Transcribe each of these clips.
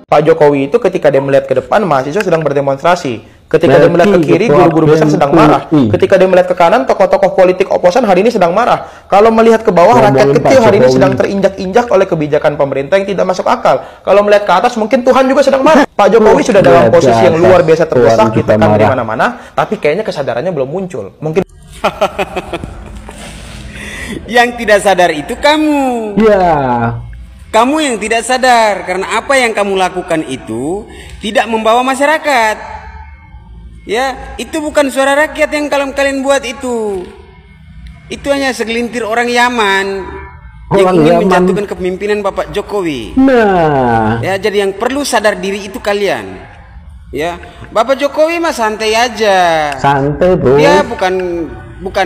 Pak Jokowi itu ketika dia melihat ke depan, mahasiswa sedang berdemonstrasi. Ketika dia melihat ke kiri, guru-guru besar sedang marah. Ketika dia melihat ke kanan, tokoh-tokoh politik oposan hari ini sedang marah. Kalau melihat ke bawah, rakyat kecil hari ini sedang terinjak-injak oleh kebijakan pemerintah yang tidak masuk akal. Kalau melihat ke atas, mungkin Tuhan juga sedang marah. Pak Jokowi sudah dalam posisi yang luar biasa terdesak, ditekan di mana-mana, tapi kayaknya kesadarannya belum muncul. Mungkin yang tidak sadar itu kamu. Ya. Kamu yang tidak sadar karena apa yang kamu lakukan itu tidak membawa masyarakat. Ya, itu bukan suara rakyat yang kalian buat itu. Itu hanya segelintir orang Yaman yang ingin menjatuhkan kepemimpinan Bapak Jokowi. Nah, ya, jadi yang perlu sadar diri itu kalian. Ya, Bapak Jokowi mah santai aja. Santai, Bro. Dia bukan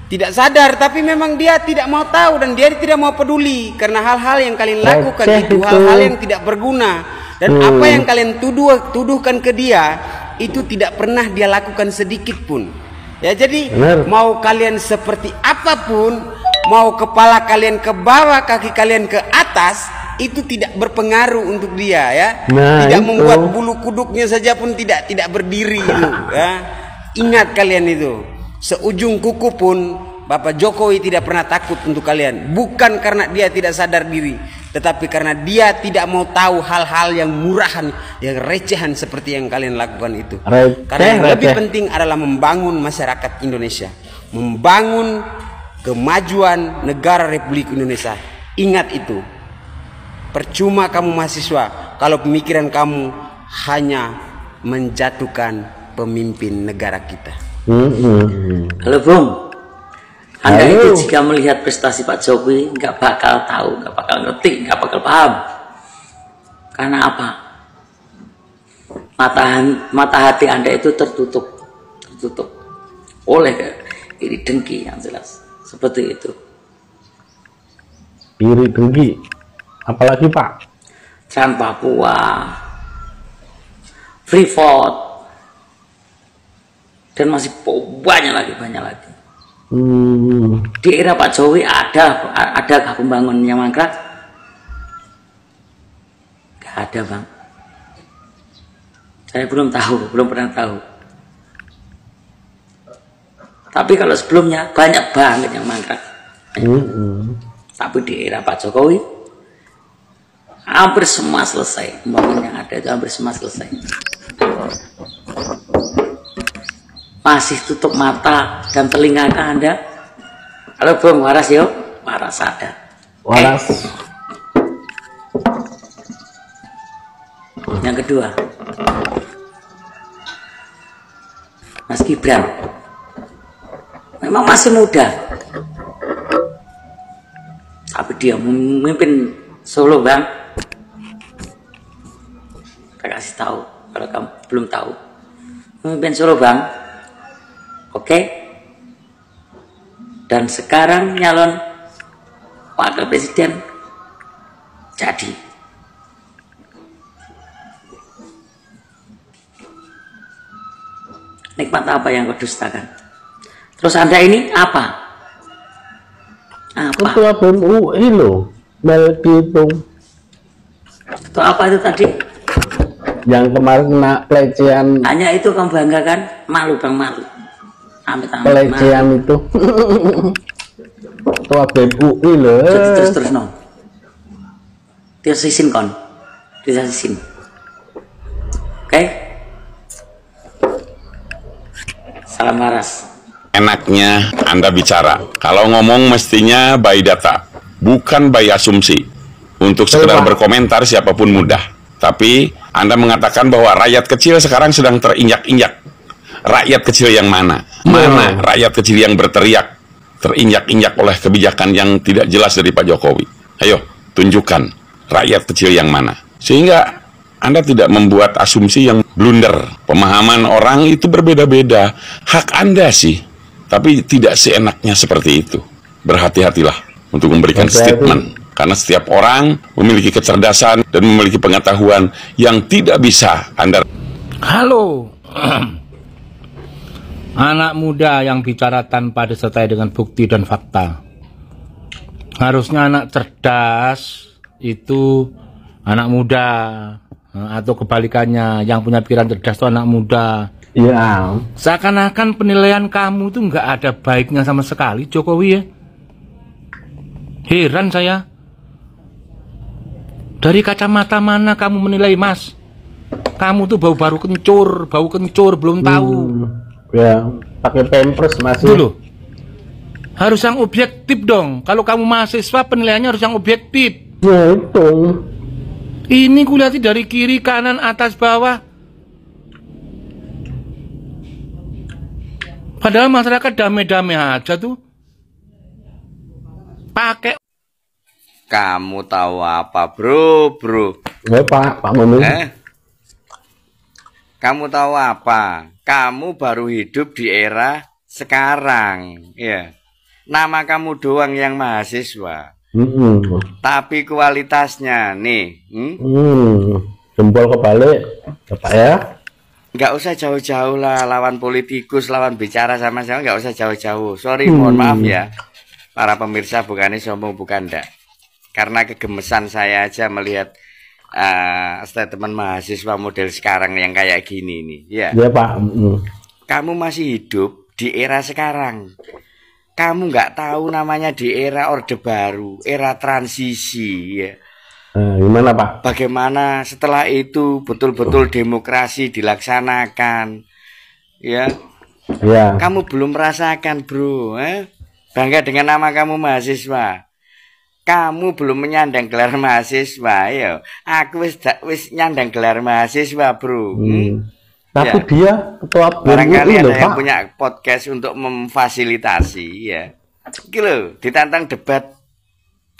tidak sadar, tapi memang dia tidak mau tahu dan dia tidak mau peduli karena hal-hal yang kalian lakukan itu hal-hal yang tidak berguna dan apa yang kalian tuduhkan ke dia itu tidak pernah dia lakukan sedikit pun. Ya, jadi mau kalian seperti apapun, mau kepala kalian ke bawah, kaki kalian ke atas, itu tidak berpengaruh untuk dia, ya. Tidak membuat bulu kuduknya saja pun tidak berdiri itu, ya. Ingat kalian itu. Seujung kuku pun Bapak Jokowi tidak pernah takut untuk kalian. Bukan karena dia tidak sadar diri, tetapi karena dia tidak mau tahu hal-hal yang murahan, yang recehan seperti yang kalian lakukan itu. Karena yang lebih penting adalah membangun masyarakat Indonesia, membangun kemajuan negara Republik Indonesia. Ingat itu. Percuma kamu mahasiswa kalau pemikiran kamu hanya menjatuhkan pemimpin negara kita. Halo Bung, Anda itu jika melihat prestasi Pak Jokowi nggak bakal tahu, nggak bakal ngerti, nggak bakal paham. Karena apa? Mata hati Anda itu tertutup oleh iri dengki yang jelas seperti itu. Iri dengki, apalagi Pak? Trans Papua, Freeport, dan masih banyak lagi. Di era Pak Jokowi ada pembangunan yang mangkrak? Gak ada, Bang. Saya belum pernah tahu. Tapi kalau sebelumnya banyak banget yang mangkrak. Tapi di era Pak Jokowi hampir semua selesai. Pembangunan yang ada itu hampir semua selesai. Masih tutup mata dan telinga Anda. Halo Bung, waras yuk. Waras ada. Waras. Yang kedua, Mas Gibran memang masih muda, tapi dia memimpin Solo, Bang. Saya kasih tahu kalau kamu belum tahu, memimpin Solo, Bang. Oke. Dan sekarang nyalon wakil presiden jadi. Nikmat apa yang kau dustakan? Terus Anda ini apa? Ketua BEM UI loh, Melkitung. Itu apa itu tadi? Yang kemarin kena pelecehan. Hanya itu kamu banggakan? Malu, Bang, malu. Amit-amit Pelecehan itu. Ketua BEM UI loh. Terus no. Dia sisin kon. Dia sisin. Oke? Salam waras. Enaknya Anda bicara. Kalau ngomong mestinya by data, bukan by asumsi. Untuk sekedar berkomentar siapapun mudah. Tapi Anda mengatakan bahwa rakyat kecil sekarang sedang terinjak-injak. Rakyat kecil yang mana? Mana rakyat kecil yang berteriak, terinjak-injak oleh kebijakan yang tidak jelas dari Pak Jokowi? Ayo, tunjukkan rakyat kecil yang mana. Sehingga Anda tidak membuat asumsi yang blunder. Pemahaman orang itu berbeda-beda. Hak Anda sih, tapi tidak seenaknya seperti itu. Berhati-hatilah untuk memberikan statement. Karena setiap orang memiliki kecerdasan dan memiliki pengetahuan yang tidak bisa Anda. Halo, anak muda yang bicara tanpa disertai dengan bukti dan fakta. Harusnya anak cerdas itu anak muda, atau kebalikannya yang punya pikiran cerdas itu anak muda. Iya. Seakan-akan penilaian kamu tuh nggak ada baiknya sama sekali, Jokowi ya. Heran saya. Dari kacamata mana kamu menilai, Mas? Kamu tuh bau kencur, belum tahu. Ya, pakai pampers masih. Dulu. Harus yang objektif dong. Kalau kamu mahasiswa penilaiannya harus yang objektif. Ya itu. Ini kulihat dari kiri, kanan, atas, bawah. Padahal masyarakat damai-damai aja tuh. Pakai. Kamu tahu apa, bro? Ya Pak Manu. Kamu tahu apa? Kamu baru hidup di era sekarang, ya. Nama kamu doang yang mahasiswa. Tapi kualitasnya nih, jempol kebalik, Pak ya. Nggak usah jauh-jauh lah lawan politikus, lawan bicara sama saya, nggak usah jauh-jauh. Sorry, mohon maaf ya, para pemirsa, bukannya sombong, bukan ndak. Karena kegemesan saya aja melihat statement mahasiswa model sekarang yang kayak gini nih, ya. Iya Pak. Kamu masih hidup di era sekarang. Kamu nggak tahu namanya di era Orde Baru, era transisi, ya. Gimana Pak? Bagaimana setelah itu betul-betul demokrasi dilaksanakan, ya? Ya. Kamu belum merasakan, bro. Bangga dengan nama kamu mahasiswa. Kamu belum menyandang gelar mahasiswa, ya. Aku wis nyandang gelar mahasiswa, bro. Tapi ya. Dia ketua barangkali ada yang Pak. punya podcast untuk memfasilitasi, ya. Iki lho, ditantang debat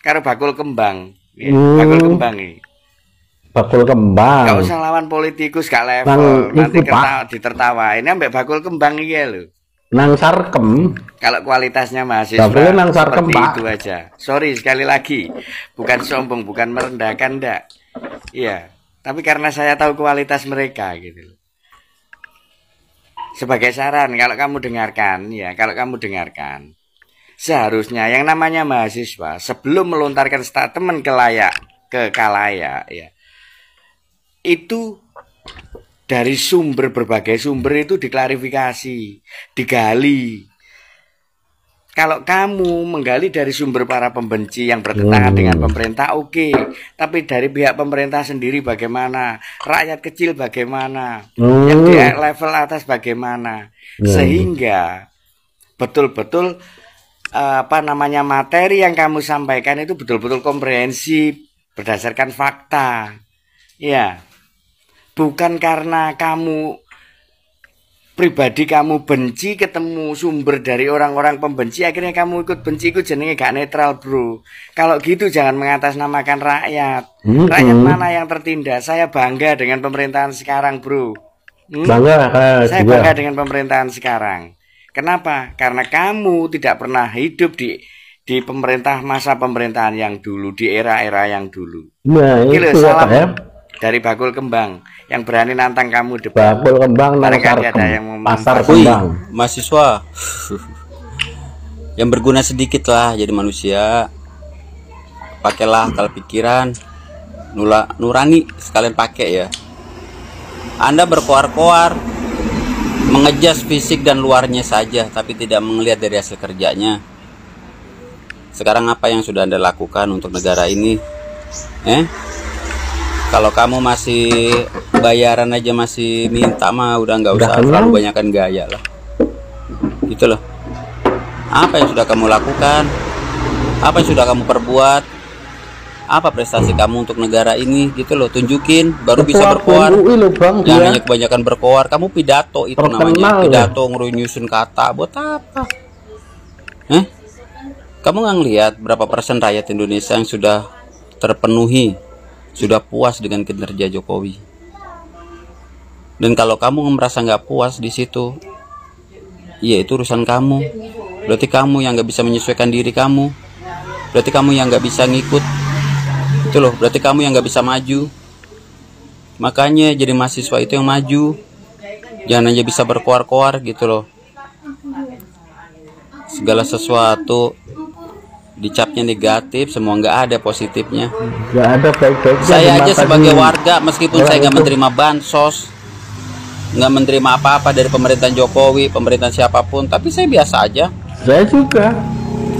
karo bakul kembang. Ya, bakul kembang ini. Bakul kembang. Gak usah lawan politikus, gak level. Nanti ditertawain ambek bakul kembang iki lho. Nang Sarkem. Kalau kualitasnya mahasiswa nang Sarkem, seperti Pak. itu aja. Sorry sekali lagi, bukan sombong, bukan merendahkan, ndak. Iya, tapi karena saya tahu kualitas mereka gitu. Sebagai saran, kalau kamu dengarkan, seharusnya yang namanya mahasiswa sebelum melontarkan statement ke kalayak, ya, itu dari berbagai sumber itu diklarifikasi, digali. Kalau kamu menggali dari sumber para pembenci yang bertentangan dengan pemerintah, oke. Tapi dari pihak pemerintah sendiri bagaimana? Rakyat kecil bagaimana? Yang di level atas bagaimana? Sehingga betul-betul materi yang kamu sampaikan itu betul-betul komprehensif berdasarkan fakta. Ya. Bukan karena kamu pribadi kamu benci ketemu sumber dari orang-orang pembenci akhirnya kamu ikut benci, ikut jenenge gak netral, bro. Kalau gitu jangan mengatasnamakan rakyat. Rakyat mana yang tertindas? Saya bangga dengan pemerintahan sekarang, bro. Saya bangga dengan pemerintahan sekarang. Kenapa? Karena kamu tidak pernah hidup di masa pemerintahan yang dulu, di era-era yang dulu. Nah, itu salam ya. Dari bakul kembang yang berani nantang kamu debat. Bakul kembang nang pasar kembang. Mahasiswa yang berguna sedikit lah jadi manusia. Pakailah akal pikiran, nurani sekalian pakai ya. Anda berkoar-koar, mengejas fisik dan luarnya saja, tapi tidak melihat dari hasil kerjanya. Sekarang apa yang sudah Anda lakukan untuk negara ini? Kalau kamu masih bayaran aja masih minta mah udah nggak usah terlalu banyakan gaya lah. Gitu loh. Apa yang sudah kamu lakukan? Apa yang sudah kamu perbuat? Apa prestasi kamu untuk negara ini? Gitu loh, tunjukin baru bisa berkoar. Jangan hanya kebanyakan berkoar. Kamu pidato itu namanya. Pidato nyusun kata buat apa? Kamu nggak ngelihat berapa persen rakyat Indonesia yang sudah terpenuhi, sudah puas dengan kinerja Jokowi. Dan kalau kamu merasa nggak puas di situ, ya itu urusan kamu. Berarti kamu yang nggak bisa menyesuaikan diri kamu. Berarti kamu yang nggak bisa ngikut. Itu loh, berarti kamu yang nggak bisa maju. Makanya jadi mahasiswa itu yang maju. Jangan aja bisa berkoar-koar gitu loh. Segala sesuatu dicapnya negatif, semua nggak ada positifnya. Nggak ada baik-baiknya. Saya aja sebagai warga, meskipun saya nggak menerima bansos, nggak menerima apa-apa dari pemerintahan Jokowi, pemerintahan siapapun, tapi saya biasa aja. Saya juga.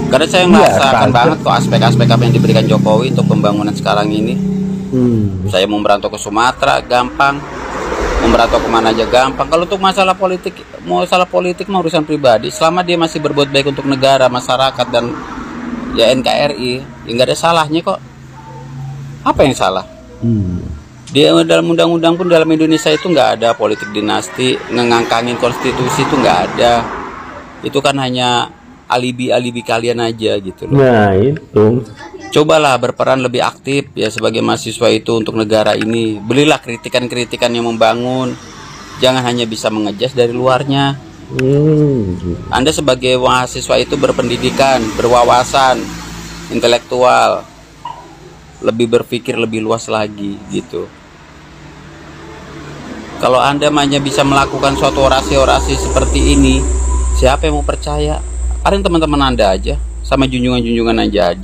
Karena saya merasakan banget kok aspek-aspek apa yang diberikan Jokowi untuk pembangunan sekarang ini. Saya mau merantau ke Sumatera gampang, mau merantau kemana aja gampang. Kalau untuk masalah politik mau urusan pribadi. Selama dia masih berbuat baik untuk negara, masyarakat, dan ya NKRI, ya nggak ada salahnya kok. Apa yang salah? Dia dalam undang-undang pun dalam Indonesia itu nggak ada politik dinasti, ngangkangin konstitusi itu nggak ada. Itu kan hanya alibi kalian aja gitu loh. Nah itu. Cobalah berperan lebih aktif ya sebagai mahasiswa itu untuk negara ini. Belilah kritikan-kritikan yang membangun. Jangan hanya bisa mengejas dari luarnya. Anda sebagai mahasiswa itu berpendidikan, berwawasan, intelektual, lebih berpikir lebih luas lagi gitu. Kalau Anda hanya bisa melakukan suatu orasi-orasi seperti ini, siapa yang mau percaya? Paling teman-teman Anda aja, sama junjungan-junjungan aja.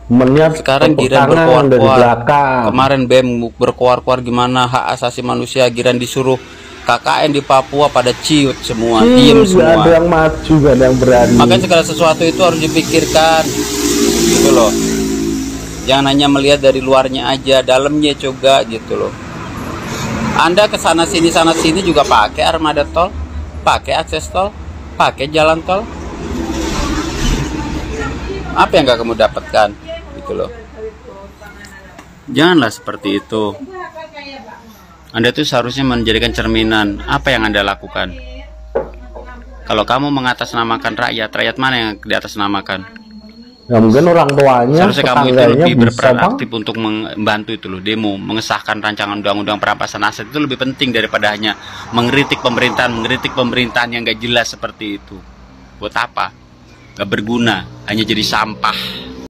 Melihat sekarang Giran berkuar-kuar. Kemarin BEM berkuar-kuar gimana hak asasi manusia, Giran disuruh KKN di Papua pada ciut semua, diem semua. Gak ada yang maju, gak ada yang berani. Makanya segala sesuatu itu harus dipikirkan, gitu loh. Jangan hanya melihat dari luarnya aja, dalamnya juga gitu loh. Anda ke sana sini juga pakai armada tol, pakai akses tol, pakai jalan tol. Apa yang gak kamu dapatkan gitu loh. Janganlah seperti itu. Anda tuh seharusnya menjadikan cerminan apa yang Anda lakukan. Kalau kamu mengatasnamakan rakyat mana yang diatasnamakan? Ya mungkin orang tuanya, seharusnya kamu itu lebih berperan aktif untuk membantu itu loh, demo, mengesahkan rancangan undang-undang perampasan aset. Itu lebih penting daripada hanya mengkritik pemerintahan yang gak jelas seperti itu. Buat apa? Gak berguna, hanya jadi sampah.